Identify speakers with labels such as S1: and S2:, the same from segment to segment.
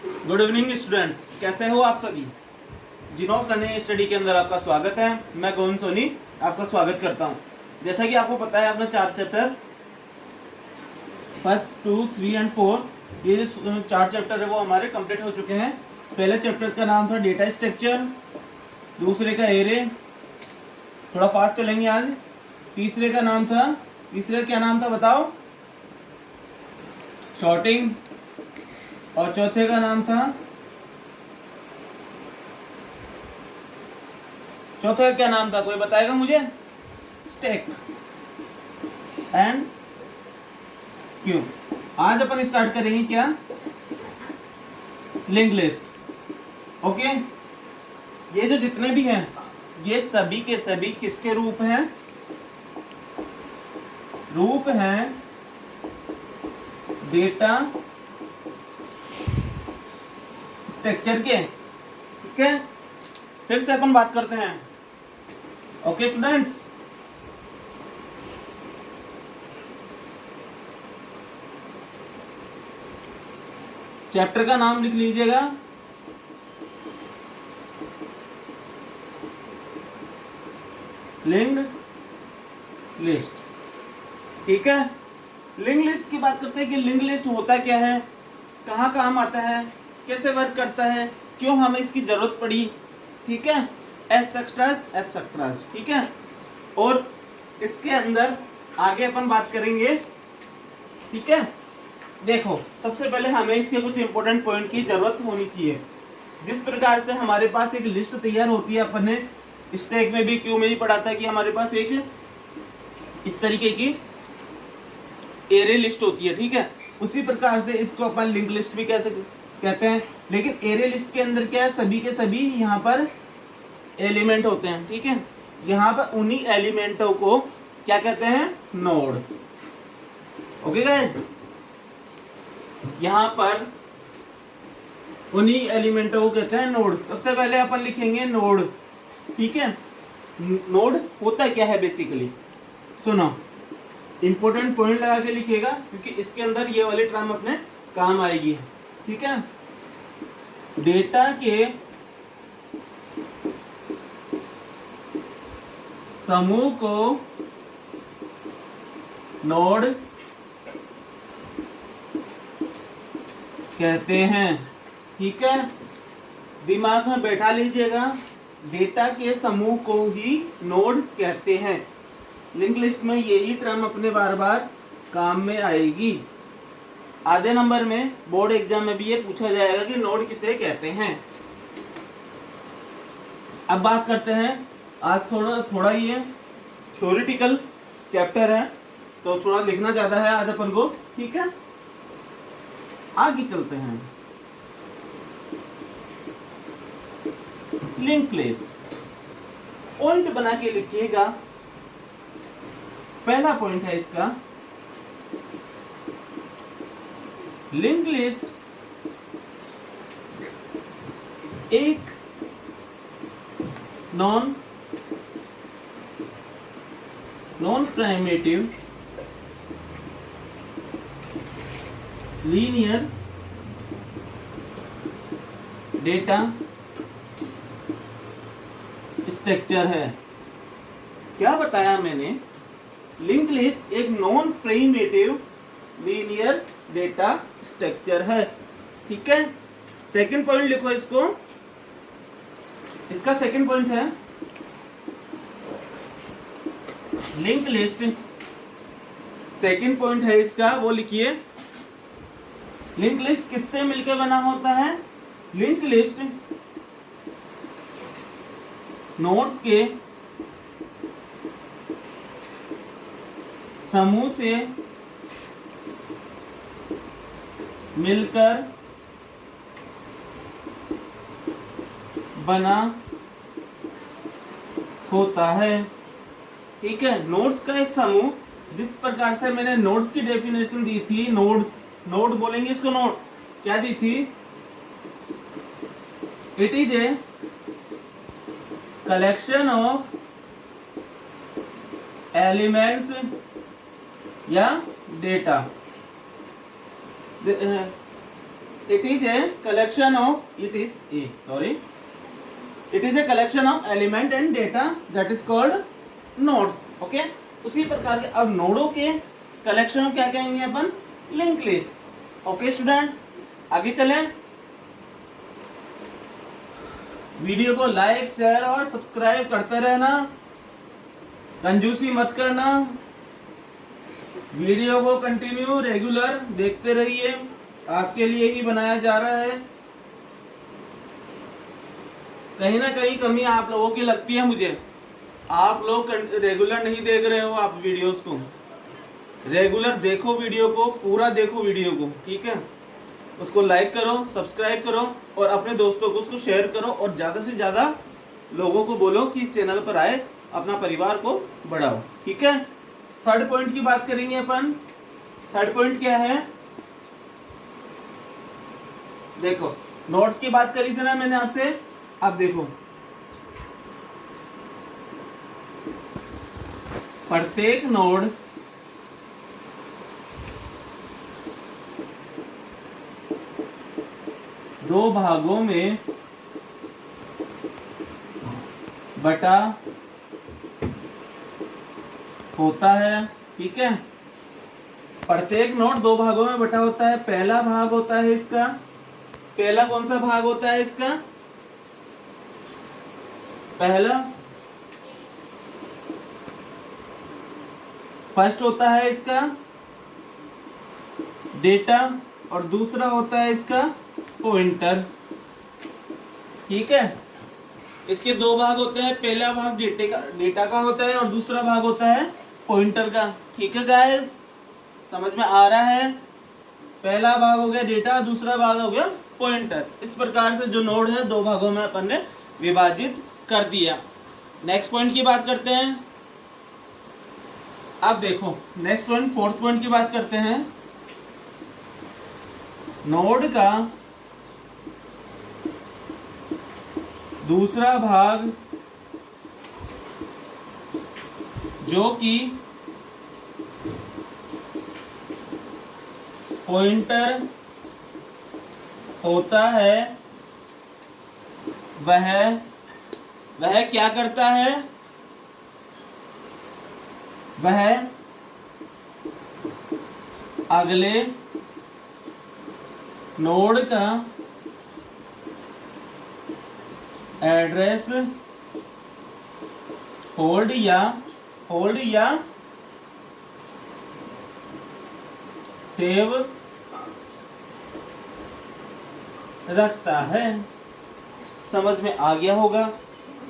S1: Good evening students, कैसे हो आप सभी। जिनोस लर्निंग स्टडी के अंदर आपका स्वागत है। मैं गोविंद सोनी आपका स्वागत करता हूं। जैसा कि आपको पता है, अपना 4 चैप्टर फर्स्ट 2, 3 एंड 4 ये जो 4 चैप्टर है वो हमारे कंप्लीट हो चुके हैं। पहले चैप्टर का नाम था डेटा स्ट्रक्चर, दूसरे का एरे, थोड़ा फास्ट चलेंगे आज। तीसरे का क्या नाम था बताओ, शॉर्टिंग। और चौथे का नाम था, चौथे का क्या नाम था, कोई बताएगा मुझे। स्टैक एंड क्यों। आज अपन स्टार्ट करेंगे क्या, लिंक लिस्ट। ओके, ये जो जितने भी हैं ये सभी के सभी किसके रूप हैं, रूप हैं डेटा स्ट्रक्चर के। ठीक है, फिर से अपन बात करते हैं। ओके स्टूडेंट्स, चैप्टर का नाम लिख लीजिएगा, लिंक्ड लिस्ट। ठीक है, लिंक लिस्ट की बात करते हैं कि लिंक लिस्ट होता क्या है, कहाँ काम आता है, कैसे वर्क करता है, क्यों हमें इसकी जरूरत पड़ी। ठीक है, एटसेट्रा। ठीक है, और इसके अंदर आगे अपन बात करेंगे। ठीक है, देखो सबसे पहले हमें इसके कुछ इंपॉर्टेंट पॉइंट की जरूरत होनी चाहिए। जिस प्रकार से हमारे पास एक लिस्ट तैयार होती है, अपन ने स्टैक में भी, क्यू में भी पढ़ा था कि हमारे पास एक इस तरीके की एरे लिस्ट होती है। ठीक है, उसी प्रकार से इसको अपन लिंक लिस्ट भी कहते हैं। लेकिन एरे लिस्ट के अंदर क्या है, सभी के सभी यहाँ पर एलिमेंट होते हैं। ठीक है, यहाँ पर उन्हीं एलिमेंटों को क्या कहते हैं, नोड। ओके गाइस, यहाँ पर उन्हीं एलिमेंटों को कहते हैं नोड। सबसे पहले अपन लिखेंगे नोड। ठीक है, नोड होता क्या है बेसिकली, सुनो, इंपॉर्टेंट पॉइंट लगा के लिखिएगा क्योंकि इसके अंदर ये वाली टर्म अपने काम आएगी। ठीक है, डेटा के समूह को नोड कहते हैं। ठीक है, दिमाग में बैठा लीजिएगा, डेटा के समूह को ही नोड कहते हैं। लिंक लिस्ट में यही टर्म अपने बार बार काम में आएगी। आधे नंबर में बोर्ड एग्जाम में भी ये पूछा जाएगा कि नोड किसे कहते हैं। अब बात करते हैं, आज थोड़ा ये थ्योरेटिकल चैप्टर है तो थोड़ा लिखना ज्यादा है आज अपन को। ठीक है, आगे चलते हैं। लिंक लिस्ट पॉइंट बना के लिखिएगा। पहला पॉइंट है इसका, लिंक लिस्ट एक non primitive linear data structure है। क्या बताया मैंने, लिंक लिस्ट एक non primitive linear data structure है। ठीक है, सेकंड पॉइंट लिखो इसको, इसका सेकंड पॉइंट है लिंक लिस्ट। सेकंड पॉइंट है इसका, वो लिखिए, लिंक लिस्ट किससे मिलकर बना होता है। लिंक लिस्ट नोड्स के समूह से मिलकर बना होता है। ठीक है, नोड्स का एक समूह, जिस प्रकार से मैंने नोड्स की डेफिनेशन दी थी, नोड बोलेंगे इसको, नोड क्या दी थी, it is a collection of elements या data It is a collection of element and data that is called nodes. Okay, उसी प्रकार के अब नोडों के कलेक्शन क्या कहेंगे अपन? Link list. ओके स्टूडेंट्स, आगे चलें. वीडियो को लाइक, शेयर और सब्सक्राइब करते रहना, कंजूसी मत करना. वीडियो को कंटिन्यू रेगुलर देखते रहिए, आपके लिए ही बनाया जा रहा है. कहीं ना कहीं कमी आप लोगों की लगती है मुझे. आप लोग रेगुलर नहीं देख रहे हो. आप वीडियोस को रेगुलर देखो, वीडियो को पूरा देखो वीडियो को, ठीक है. उसको लाइक करो, सब्सक्राइब करो और अपने दोस्तों को उसको शेयर करो और ज़्यादा से ज़्यादा लोगों को बोलो कि इस चैनल पर आए, अपना परिवार को बढ़ाओ, ठीक है. थर्ड पॉइंट की बात करेंगे अपन. थर्ड पॉइंट क्या है? देखो, नोट्स की बात करी थी ना मैंने आपसे. अब देखो, प्रत्येक नोड दो भागों में बटा होता है, ठीक है. प्रत्येक नोड दो भागों में बटा होता है. पहला भाग होता है इसका, पहला कौन सा भाग होता है इसका? पहला फर्स्ट होता है इसका डेटा और दूसरा होता है इसका पॉइंटर, ठीक है. इसके दो भाग होते हैं. पहला भाग डेटा का होता है और दूसरा भाग होता है पॉइंटर का, ठीक है गाइस. समझ में आ रहा है? पहला भाग हो गया डेटा, दूसरा भाग हो गया पॉइंटर. इस प्रकार से जो नोड है दो भागों में अपन ने विभाजित कर दिया. नेक्स्ट पॉइंट की बात करते हैं. अब देखो नेक्स्ट पॉइंट, फोर्थ पॉइंट की बात करते हैं. नोड का दूसरा भाग जो कि पॉइंटर होता है, वह क्या करता है? वह अगले नोड का एड्रेस होल्ड या सेव रखता है. समझ में आ गया होगा.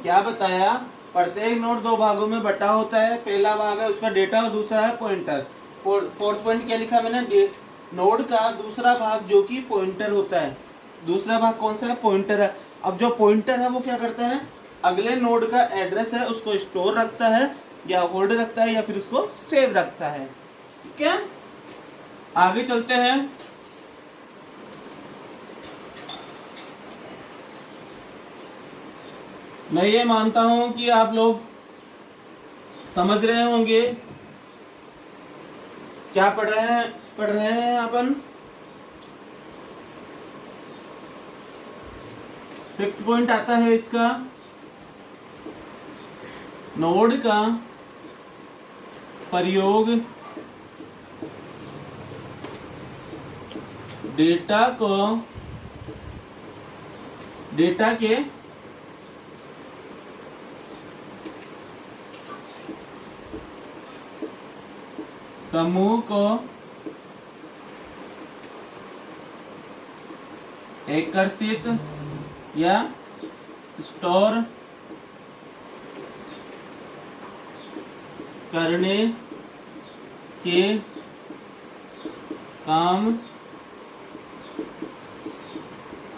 S1: क्या बताया? प्रत्येक नोड दो भागों में बटा होता है. पहला भाग है उसका डेटा और दूसरा है पॉइंटर. फोर्थ पॉइंट क्या लिखा मैंने? नोड का दूसरा भाग जो कि पॉइंटर होता है. दूसरा भाग कौन सा है? पॉइंटर है. अब जो पॉइंटर है वो क्या करता है? अगले नोड का एड्रेस है उसको स्टोर रखता है या होल्ड रखता है या फिर उसको सेव रखता है, ठीक है. आगे चलते हैं. मैं ये मानता हूं कि आप लोग समझ रहे होंगे क्या पढ़ रहे हैं अपन. फिफ्थ पॉइंट आता है इसका, नोड का प्रयोग डेटा के समूह को एकत्रित या स्टोर करने के काम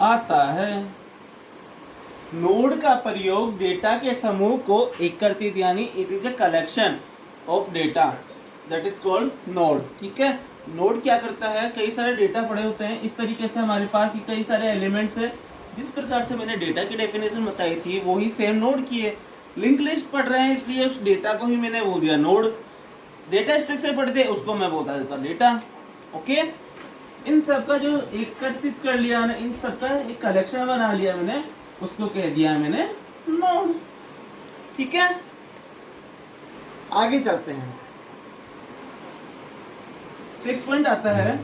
S1: आता है. नोड का प्रयोग डेटा के समूह को एकत्रित यानी it is a collection of data that is called node, ठीक है. नोड क्या करता है? कई सारे डेटा पड़े होते हैं. इस तरीके से हमारे पास कई सारे एलिमेंट्स है. जिस प्रकार से मैंने डेटा की डेफिनेशन बताई थी वही सेम नोड की है. लिंक लिस्ट पढ़ रहे हैं इसलिए उस डेटा को ही मैंने बोल दिया नोड. डेटा स्ट्रक्चर पढ़ते उसको मैं बोलता देता डेटा. ओके, इन सब का जो एकत्रित कर लिया मैंने, इन सब का एक कलेक्शन बना लिया मैंने, उसको कह दिया मैंने नोड। ठीक है, आगे चलते हैं। 6 पॉइंट आता है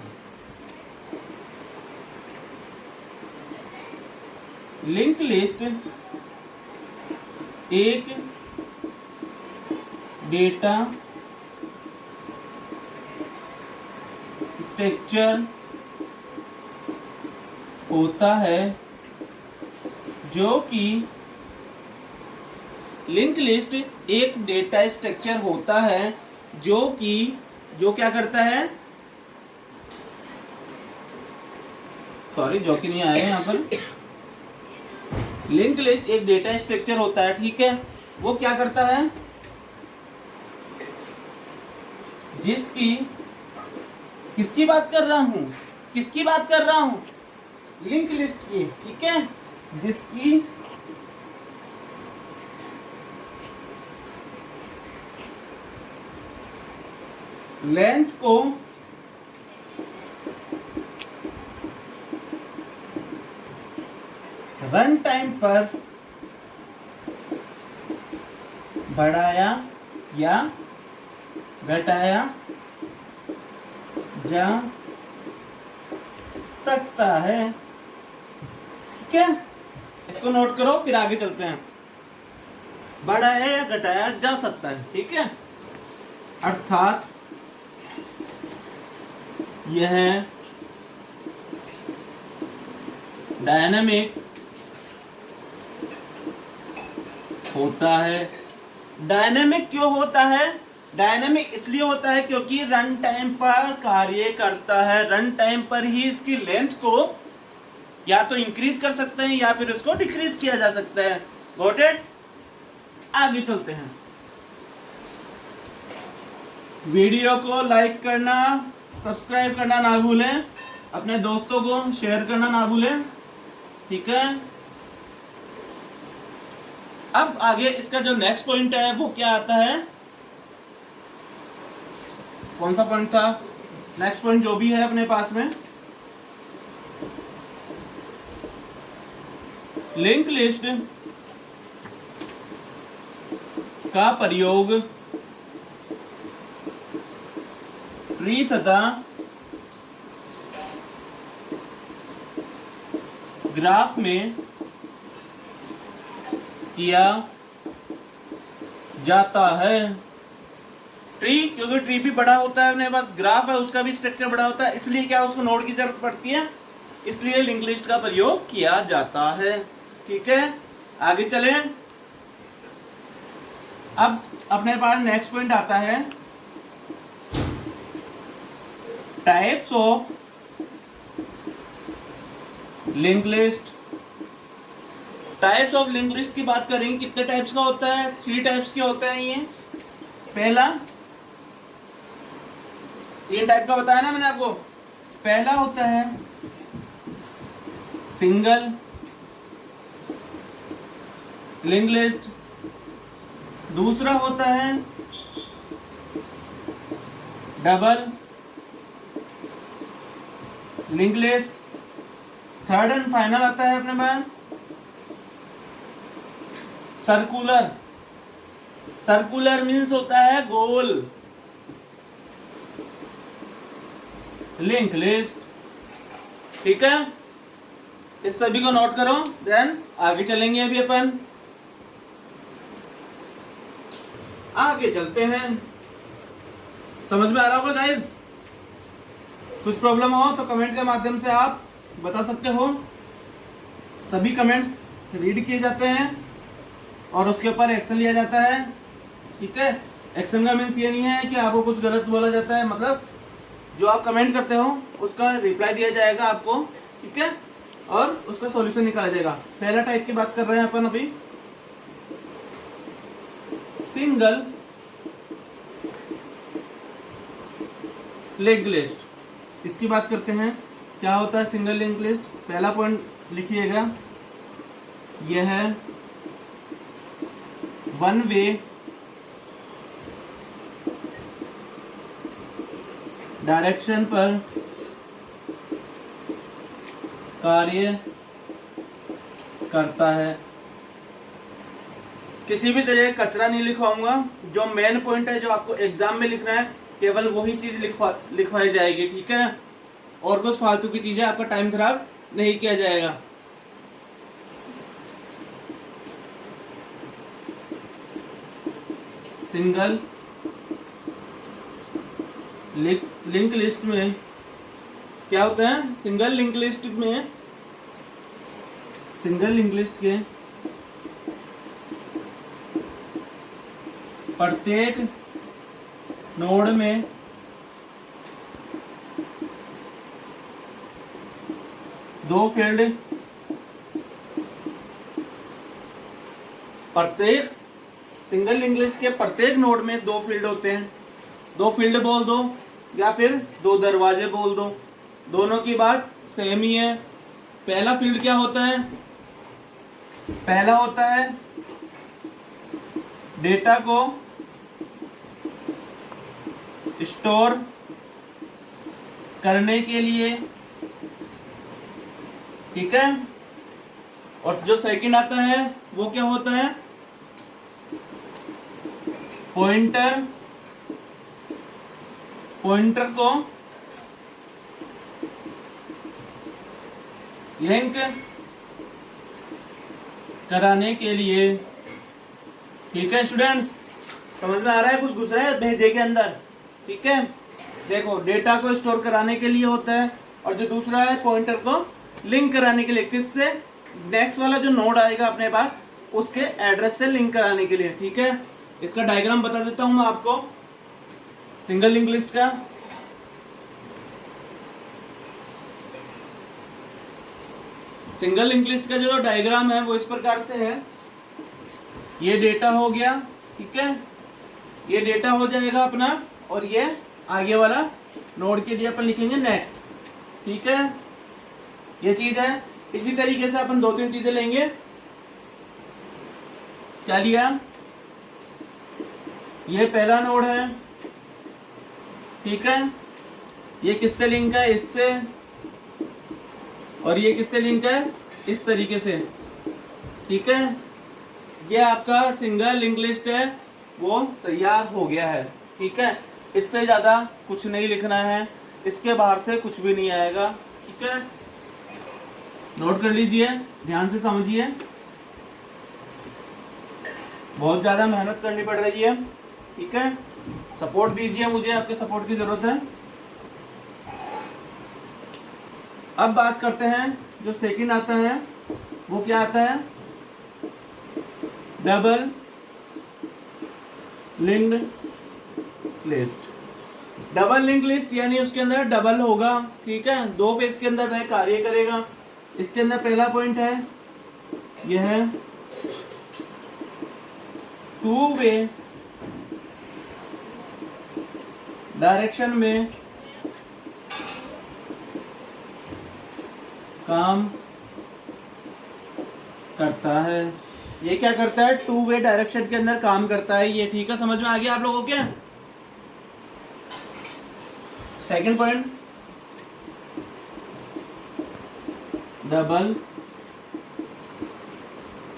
S1: लिंक लिस्ट एक डेटा स्ट्रक्चर होता है जो कि लिंक लिस्ट एक डेटा स्ट्रक्चर होता है जो क्या करता है, सॉरी जो कि नहीं आया यहाँ पर, लिंक लिस्ट एक डेटा स्ट्रक्चर होता है, ठीक है, वो क्या करता है, जिसकी किसकी बात कर रहा हूं, किसकी बात कर रहा हूं, लिंक लिस्ट की, ठीक है, जिसकी लेंथ को रन टाइम पर बढ़ाया या घटाया जा सकता है। ठीक है, इसको नोट करो, फिर आगे चलते हैं। बढ़ाया या घटाया जा सकता है, ठीक है, अर्थात यह डायनामिक होता है। डायनामिक क्यों होता है? डायनामिक इसलिए होता है क्योंकि रन टाइम पर कार्य करता है। रन टाइम पर ही इसकी लेंथ को या तो इंक्रीज कर सकते हैं या फिर इसको डिक्रीज किया जा सकता है। Got it? आगे चलते हैं। वीडियो को लाइक करना, सब्सक्राइब करना ना भूलें, अपने दोस्तों को शेयर करना ना भूलें, ठीक है। अब आगे इसका जो नेक्स्ट पॉइंट है वो क्या आता है? कौन सा पॉइंट था? नेक्स्ट पॉइंट जो भी है अपने पास में, लिंक लिस्ट का प्रयोग ट्री तथा ग्राफ में किया जाता है। ट्री, क्योंकि ट्री भी बड़ा होता है, अपने पास ग्राफ है उसका भी स्ट्रक्चर बड़ा होता है, इसलिए क्या उसको नोड की जरूरत पड़ती है, इसलिए लिंक लिस्ट का प्रयोग किया जाता है। ठीक है, आगे चलें। अब अपने पास नेक्स्ट पॉइंट आता है types of link list. Types of link list की बात करेंगे, कितने टाइप्स का होता है? 3 टाइप्स के होते हैं ये। पहला, 3 टाइप का बताया ना मैंने आपको। पहला होता है सिंगल लिंक लिस्ट, दूसरा होता है double link list, third and final आता है अपने पास सर्कुलर। सर्कुलर मीन्स होता है गोल लिंक लिस्ट। ठीक है, इस सभी को नोट करो, देन आगे चलेंगे। अभी अपन आगे चलते हैं। समझ में आ रहा होगा गाइस? कुछ प्रॉब्लम हो तो कमेंट के माध्यम से आप बता सकते हो। सभी कमेंट्स रीड किए जाते हैं और उसके ऊपर एक्शन लिया जाता है। ठीक है, एक्शन का मीन्स ये नहीं है कि आपको कुछ गलत बोला जाता है, मतलब जो आप कमेंट करते हो उसका रिप्लाई दिया जाएगा आपको। ठीक है, और उसका सॉल्यूशन निकाला जाएगा। पहला टाइप की बात कर रहे हैं अपन अभी, सिंगल लिंक लिस्ट। इसकी बात करते हैं, क्या होता है सिंगल लिंक लिस्ट? पहला पॉइंट लिखिएगा, यह है वन वे डायरेक्शन पर कार्य करता है। किसी भी तरह का कचरा नहीं लिखवाऊंगा, जो मेन पॉइंट है जो आपको एग्जाम में लिखना है केवल वही चीज लिखवाई जाएगी, ठीक है। और कुछ फालतू की चीजें आपका टाइम खराब नहीं किया जाएगा। सिंगल लिंक लिस्ट में क्या होता है? सिंगल लिंक लिस्ट के प्रत्येक नोड में दो फील्ड, प्रत्येक सिंगल लिंक लिस्ट के प्रत्येक नोड में दो फील्ड होते हैं। दो फील्ड बोल दो या फिर दो दरवाजे बोल दो, दोनों की बात सेम ही है। पहला फील्ड क्या होता है? पहला होता है डेटा को स्टोर करने के लिए, ठीक है। और जो सेकंड आता है वो क्या होता है? पॉइंटर को लिंक कराने के लिए, ठीक है स्टूडेंट। समझ में आ रहा है? कुछ घुस रहा है भेजे के अंदर, ठीक है। देखो, डेटा को स्टोर कराने के लिए होता है, और जो दूसरा है पॉइंटर को लिंक कराने के लिए, किससे? नेक्स्ट वाला जो नोड आएगा अपने पास उसके एड्रेस से लिंक कराने के लिए, ठीक है। इसका डायग्राम बता देता हूं मैं आपको सिंगल लिंक लिस्ट का। सिंगल लिंक लिस्ट का जो डायग्राम है वो इस प्रकार से है। ये डेटा हो गया, ठीक है। ये डेटा हो जाएगा अपना, और ये आगे वाला नोड के लिए अपन लिखेंगे नेक्स्ट, ठीक है। ये चीज है। इसी तरीके से अपन दो तीन चीजें लेंगे। क्या लिया? ये पहला नोड है, ठीक है। ये किससे लिंक है? इससे। और ये किससे लिंक है? इस तरीके से, ठीक है। ये आपका सिंगल लिंक लिस्ट है, वो तैयार हो गया है, ठीक है। इससे ज़्यादा कुछ नहीं लिखना है, इसके बाहर से कुछ भी नहीं आएगा, ठीक है। नोट कर लीजिए, ध्यान से समझिए। बहुत ज़्यादा मेहनत करनी पड़ रही है, ठीक है। सपोर्ट दीजिए, मुझे आपके सपोर्ट की ज़रूरत है। अब बात करते हैं जो सेकंड आता है वो क्या आता है? Double linked list. Double link list यानी उसके अंदर डबल होगा, ठीक है। दो फेज के अंदर वह कार्य करेगा। इसके अंदर पहला पॉइंट है, यह है टू वे डायरेक्शन में काम करता है। ये क्या करता है? टू वे डायरेक्शन के अंदर काम करता है ये, ठीक है। समझ में आ गया आप लोगों के? Second point, double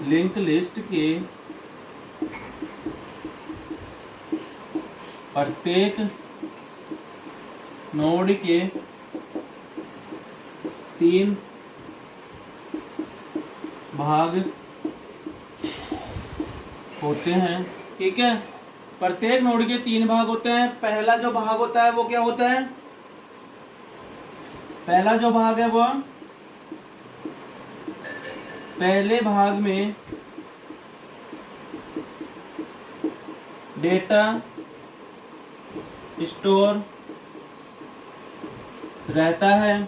S1: link list के प्रत्येक नोड के 3 भाग होते हैं, ठीक है। प्रत्येक नोड के 3 भाग होते हैं। पहला जो भाग होता है वो क्या होता है? पहला जो भाग है वो पहले भाग में डेटा स्टोर रहता है।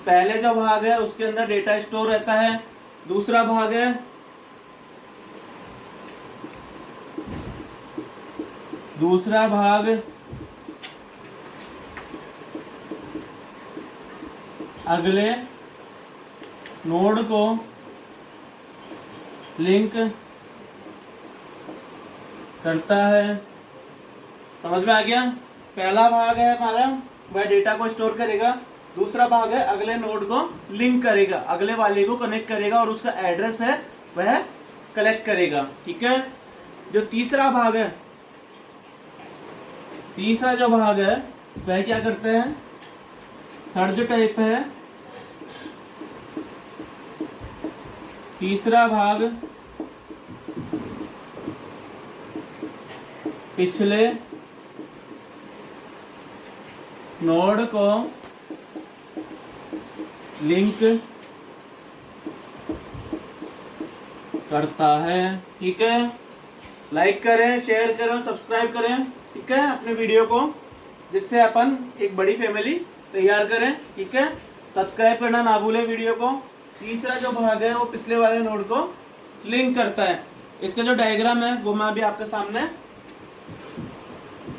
S1: पहले जो भाग है उसके अंदर डेटा स्टोर रहता है। दूसरा भाग है अगले नोड को लिंक करता है। समझ में आ गया? पहला भाग है हमारा, वह डेटा को स्टोर करेगा। दूसरा भाग है अगले नोड को लिंक करेगा, अगले वाले को कनेक्ट करेगा और उसका एड्रेस है वह कलेक्ट करेगा। ठीक है। जो तीसरा भाग है, तीसरा जो भाग है वह क्या करते हैं, थर्ड जो टाइप है, तीसरा भाग पिछले नोड को लिंक करता है। ठीक है। लाइक करें, शेयर करें, सब्सक्राइब करें। ठीक है, अपने वीडियो को, जिससे अपन एक बड़ी फैमिली तैयार करें। ठीक है। सब्सक्राइब करना ना भूलें वीडियो को। तीसरा जो भाग है वो पिछले वाले नोड को लिंक करता है। इसका जो डायग्राम है वो मैं अभी आपके सामने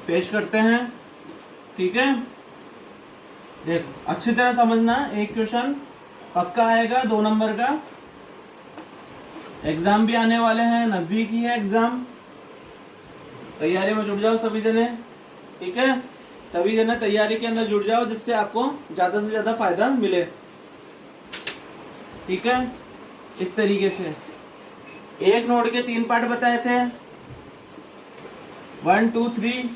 S1: पेश करते हैं। ठीक है। देखो अच्छी तरह समझना, एक क्वेश्चन पक्का आएगा 2 नंबर का। एग्जाम भी आने वाले हैं, नजदीक ही है एग्जाम। तैयारी में जुट जाओ सभी जने। ठीक है, सभी जने तैयारी के अंदर जुट जाओ, जिससे आपको ज्यादा से ज्यादा फायदा मिले। ठीक है। इस तरीके से एक नोड के 3 पार्ट बताए थे, 1 2 3।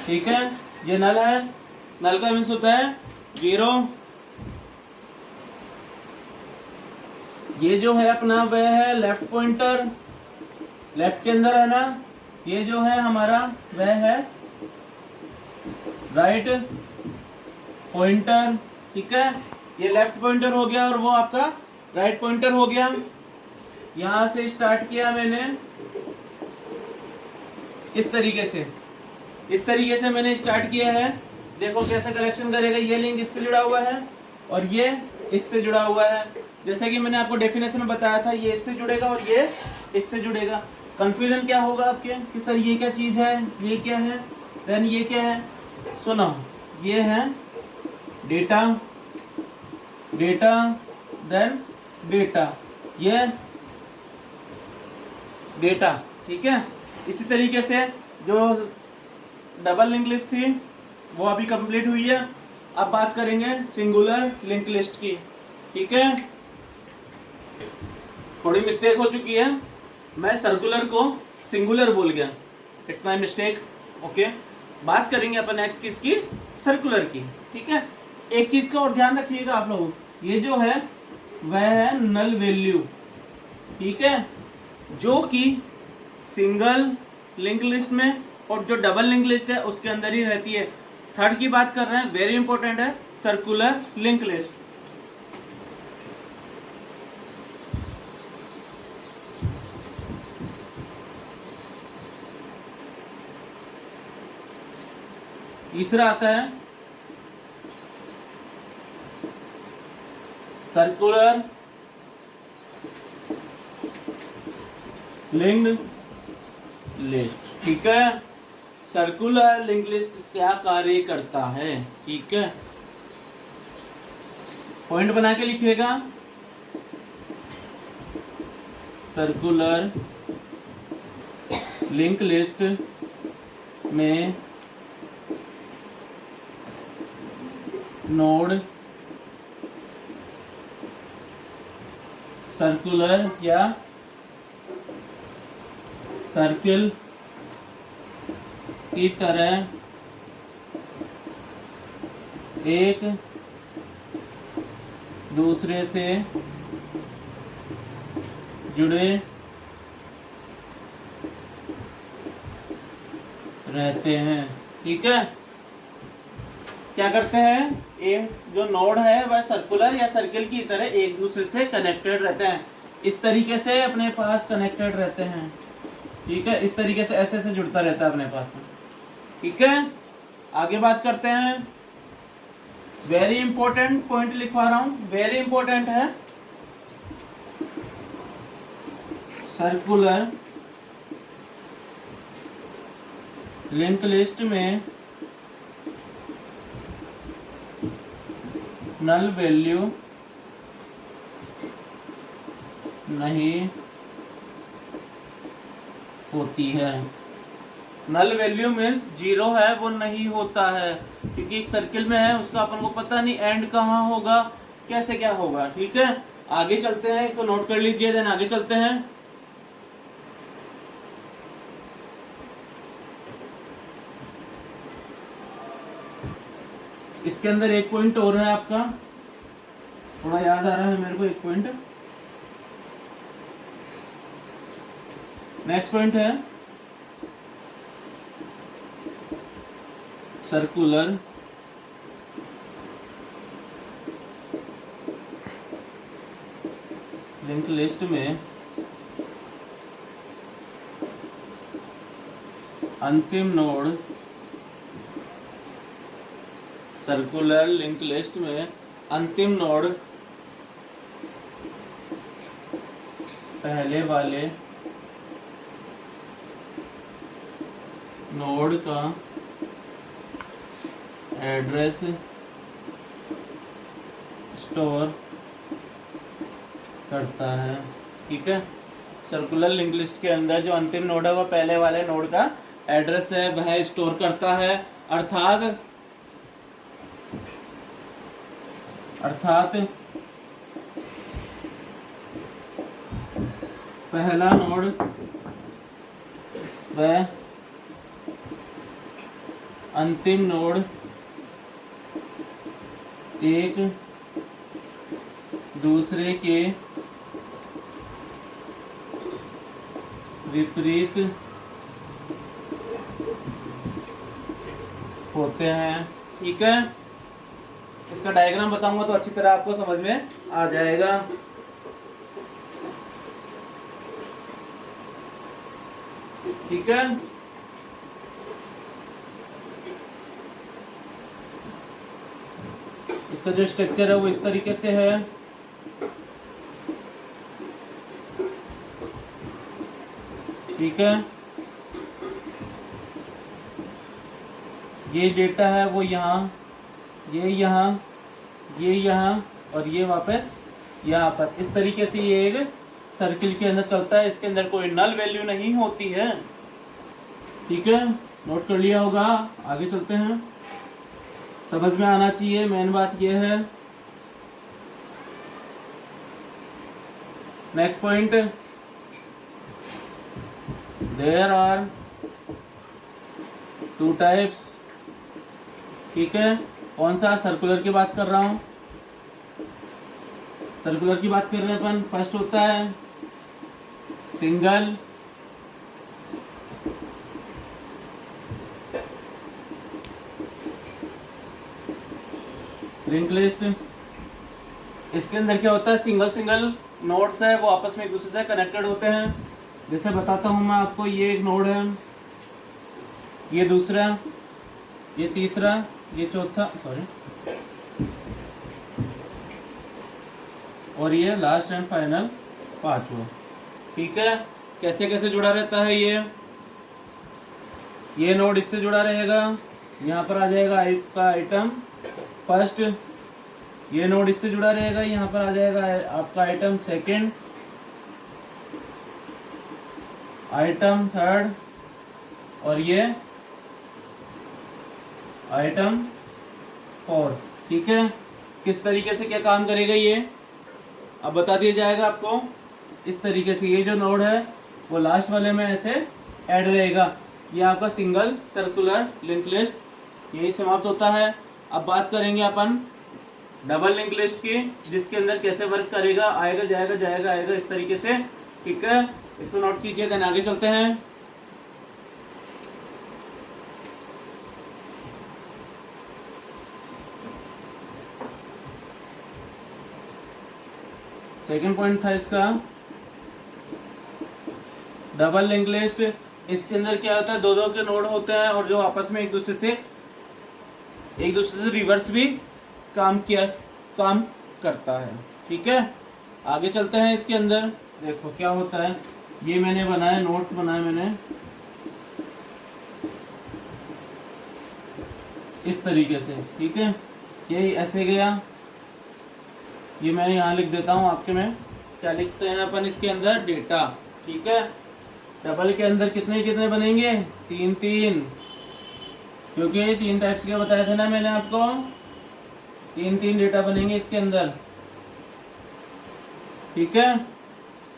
S1: ठीक है। ये नल है, नल का मीन्स होता है 0। ये जो है अपना वह है लेफ्ट पॉइंटर, लेफ्ट के अंदर है ना। ये जो है हमारा वह है राइट पॉइंटर। ठीक है, ये लेफ्ट पॉइंटर हो गया और वो आपका राइट पॉइंटर हो गया। यहां से स्टार्ट किया मैंने इस तरीके से मैंने स्टार्ट किया है। देखो कैसे कलेक्शन करेगा। ये लिंक इससे जुड़ा हुआ है और ये इससे जुड़ा हुआ है। जैसे कि मैंने आपको डेफिनेशन में बताया था, ये इससे जुड़ेगा और ये इससे जुड़ेगा। कंफ्यूजन क्या होगा आपके कि सर ये क्या चीज़ है, ये क्या है, देन ये क्या है। सुनो, ये है डेटा, डेटा देन डेटा, ये डेटा। ठीक है। इसी तरीके से जो डबल लिंक लिस्ट थी वो अभी कंप्लीट हुई है। अब बात करेंगे सिंगुलर लिंक लिस्ट की। ठीक है। थोड़ी मिस्टेक हो चुकी है, मैं सर्कुलर को सिंगुलर बोल गया, इट्स माय मिस्टेक। ओके, बात करेंगे अपन नेक्स्ट किसकी, सर्कुलर की। ठीक है। एक चीज का और ध्यान रखिएगा आप लोग, ये जो है वह है नल वैल्यू। ठीक है, जो कि सिंगल लिंक लिस्ट में और जो डबल लिंक लिस्ट है उसके अंदर ही रहती है। थर्ड की बात कर रहे हैं, वेरी इंपॉर्टेंट है, सर्कुलर लिंक लिस्ट। तीसरा आता है सर्कुलर लिंक्ड लिस्ट। ठीक है, सर्कुलर लिंक लिस्ट क्या कार्य करता है। ठीक है, पॉइंट बना के लिखिएगा। सर्कुलर लिंक लिस्ट में नोड सर्कुलर या सर्किल की तरह एक दूसरे से जुड़े रहते हैं। ठीक है, क्या करते हैं, ये जो नोड है वह सर्कुलर या सर्किल की तरह एक दूसरे से कनेक्टेड रहते हैं। इस तरीके से अपने पास कनेक्टेड रहते हैं। ठीक है, इस तरीके से ऐसे ऐसे जुड़ता रहता है अपने पास में। ठीक है, आगे बात करते हैं। वेरी इंपॉर्टेंट पॉइंट लिखवा रहा हूं, वेरी इंपॉर्टेंट है। सर्कुलर लिंक लिस्ट में नल वैल्यू नहीं होती है। नल वैल्यू मीन्स जीरो है वो नहीं होता है, क्योंकि एक सर्किल में है, उसका अपन को पता नहीं एंड कहाँ होगा, कैसे क्या होगा। ठीक है, आगे चलते हैं, इसको नोट कर लीजिए, देन आगे चलते हैं। इसके अंदर एक पॉइंट और है आपका, थोड़ा याद आ रहा है मेरे को एक पॉइंट। नेक्स्ट पॉइंट है सर्कुलर लिंक लिस्ट में अंतिम नोड, सर्कुलर लिंक लिस्ट में अंतिम नोड पहले वाले नोड का एड्रेस स्टोर करता है। ठीक है, सर्कुलर लिंक लिस्ट के अंदर जो अंतिम नोड है वो पहले वाले नोड का एड्रेस है वह स्टोर करता है। अर्थात पहला नोड वह अंतिम नोड एक दूसरे के विपरीत होते हैं। ठीक है, इसका डायग्राम बताऊंगा तो अच्छी तरह आपको समझ में आ जाएगा। ठीक है, इसका जो स्ट्रक्चर है वो इस तरीके से है। ठीक है, ये डेटा है वो यहाँ, ये यहाँ, ये यहाँ और ये वापस यहाँ पर, इस तरीके से ये एक सर्किल के अंदर चलता है। इसके अंदर कोई नल वैल्यू नहीं होती है। ठीक है, नोट कर लिया होगा। आगे चलते हैं, समझ में आना चाहिए, मेन बात ये है। Next point, there are two types. ठीक है, कौन सा? सर्कुलर की बात कर रहा हूं, सर्कुलर की बात कर रहे हैं अपन। फर्स्ट होता है सिंगल लिंक लिस्ट। इसके अंदर क्या होता है, सिंगल नोड्स है वो आपस में एक दूसरे से कनेक्टेड होते हैं। जैसे बताता हूं मैं आपको, ये एक नोड है, ये दूसरा, ये तीसरा, ये चौथा, सॉरी, और ये लास्ट एंड फाइनल पांचवा। ठीक है, कैसे कैसे जुड़ा रहता है ये नोड इससे जुड़ा रहेगा, यहाँ पर आ जाएगा आपका आइटम फर्स्ट। ये नोड इससे जुड़ा रहेगा, यहाँ पर आ जाएगा आपका आइटम सेकंड, आइटम थर्ड, और ये आइटम फोर्थ। ठीक है, किस तरीके से क्या काम करेगा ये अब बता दिया जाएगा आपको। इस तरीके से ये जो नोड है वो लास्ट वाले में ऐसे ऐड रहेगा। ये आपका सिंगल सर्कुलर लिंक लिस्ट यही समाप्त होता है। अब बात करेंगे अपन डबल लिंक लिस्ट की, जिसके अंदर कैसे वर्क करेगा, आएगा जाएगा जाएगा आएगा, इस तरीके से। ठीक है, इसको नोट कीजिए, देन आगे चलते हैं। सेकंड पॉइंट था इसका डबल लिंक लिस्ट। इसके अंदर क्या होता है, दो दो के नोड होते हैं और जो आपस में एक दूसरे से रिवर्स भी काम करता है। ठीक है, आगे चलते हैं। इसके अंदर देखो क्या होता है, ये मैंने बनाया, नोट्स बनाए मैंने इस तरीके से। ठीक है, ये ऐसे गया, ये मैं यहाँ लिख देता हूँ आपके में, क्या लिखते हैं अपन इसके अंदर, डेटा। ठीक है, डबल के अंदर कितने कितने बनेंगे? 3 3, क्योंकि 3 टाइप्स के बताए थे ना मैंने आपको। 3 3 डेटा बनेंगे इसके अंदर, ठीक है।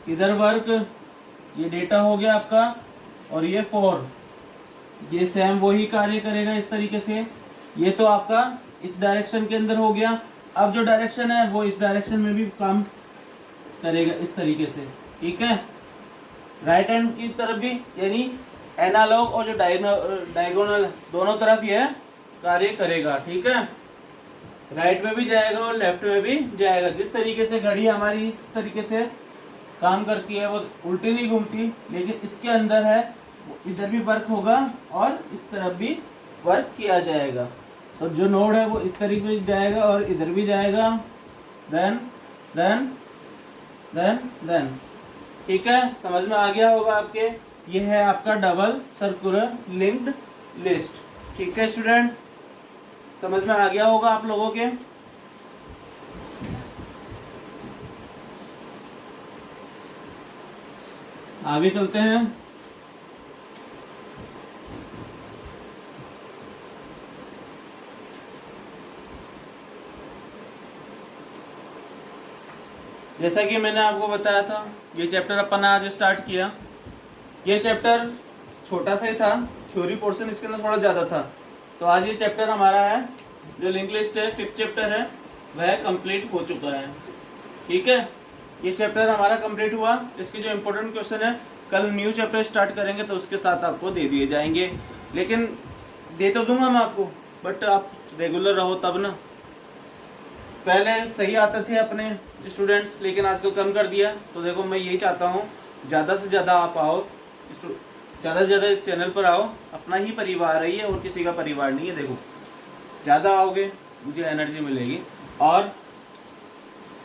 S1: इधर वर्क, ये डेटा हो गया आपका, और ये 4, ये सेम वही कार्य करेगा इस तरीके से। ये तो आपका इस डायरेक्शन के अंदर हो गया। अब जो डायरेक्शन है वो इस डायरेक्शन में भी काम करेगा इस तरीके से, ठीक है। राइट हैंड की तरफ भी, यानी एनालॉग और जो डायगोनल दोनों तरफ यह कार्य करेगा, ठीक है। राइट में भी जाएगा और लेफ्ट में भी जाएगा। जिस तरीके से घड़ी हमारी इस तरीके से काम करती है, वो उल्टी नहीं घूमती, लेकिन इसके अंदर है इधर भी वर्क होगा और इस तरफ भी वर्क किया जाएगा। तो जो नोड है वो इस तरीके से जाएगा और इधर भी जाएगा, देन देन देन देन, ठीक है। समझ में आ गया होगा आपके। ये है आपका डबल सर्कुलर लिंक्ड लिस्ट, ठीक है स्टूडेंट्स, समझ में आ गया होगा आप लोगों के। आगे चलते हैं। जैसा कि मैंने आपको बताया था, ये चैप्टर अपन ने आज स्टार्ट किया। ये चैप्टर छोटा सा ही था, थ्योरी पोर्शन इसके अंदर थोड़ा ज़्यादा था। तो आज ये चैप्टर हमारा है, जो लिंक लिस्ट है, 5th चैप्टर है, वह कंप्लीट हो चुका है, ठीक है। ये चैप्टर हमारा कंप्लीट हुआ। इसके जो इम्पोर्टेंट क्वेश्चन है, कल न्यू चैप्टर स्टार्ट करेंगे तो उसके साथ आपको दे दिए जाएंगे। लेकिन दे तो दूंगा मैं आपको, बट आप रेगुलर रहो तब ना। पहले सही आते थे अपने स्टूडेंट्स, लेकिन आजकल कम कर दिया। तो देखो, मैं यही चाहता हूँ ज़्यादा से ज़्यादा आप आओ, ज़्यादा से ज़्यादा इस चैनल पर आओ। अपना ही परिवार है ये, और किसी का परिवार नहीं है। देखो, ज़्यादा आओगे मुझे एनर्जी मिलेगी। और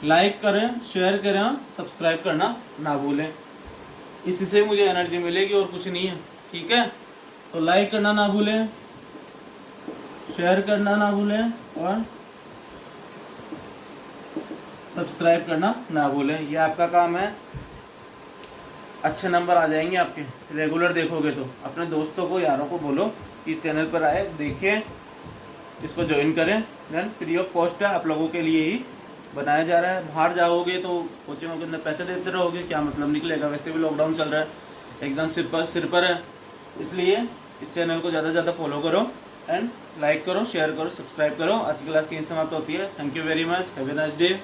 S1: लाइक करें, शेयर करें, सब्सक्राइब करना ना भूलें, इसी से मुझे एनर्जी मिलेगी और कुछ नहीं है, ठीक है। तो लाइक करना ना भूलें, शेयर करना ना भूलें और सब्सक्राइब करना ना भूलें। ये आपका काम है। अच्छे नंबर आ जाएंगे आपके, रेगुलर देखोगे तो। अपने दोस्तों को, यारों को बोलो कि चैनल पर आए, देखें, इसको ज्वाइन करें। देन फ्री ऑफ कॉस्ट है, आप लोगों के लिए ही बनाया जा रहा है। बाहर जाओगे तो कोचिंगों के अंदर पैसे देते रहोगे, क्या मतलब निकलेगा। वैसे भी लॉकडाउन चल रहा है, एग्ज़ाम सिर पर है, इसलिए इस चैनल को ज़्यादा से ज़्यादा फॉलो करो एंड लाइक करो, शेयर करो, सब्सक्राइब करो। आज की क्लास यहीं समाप्त होती है। Thank you very much, have a nice day.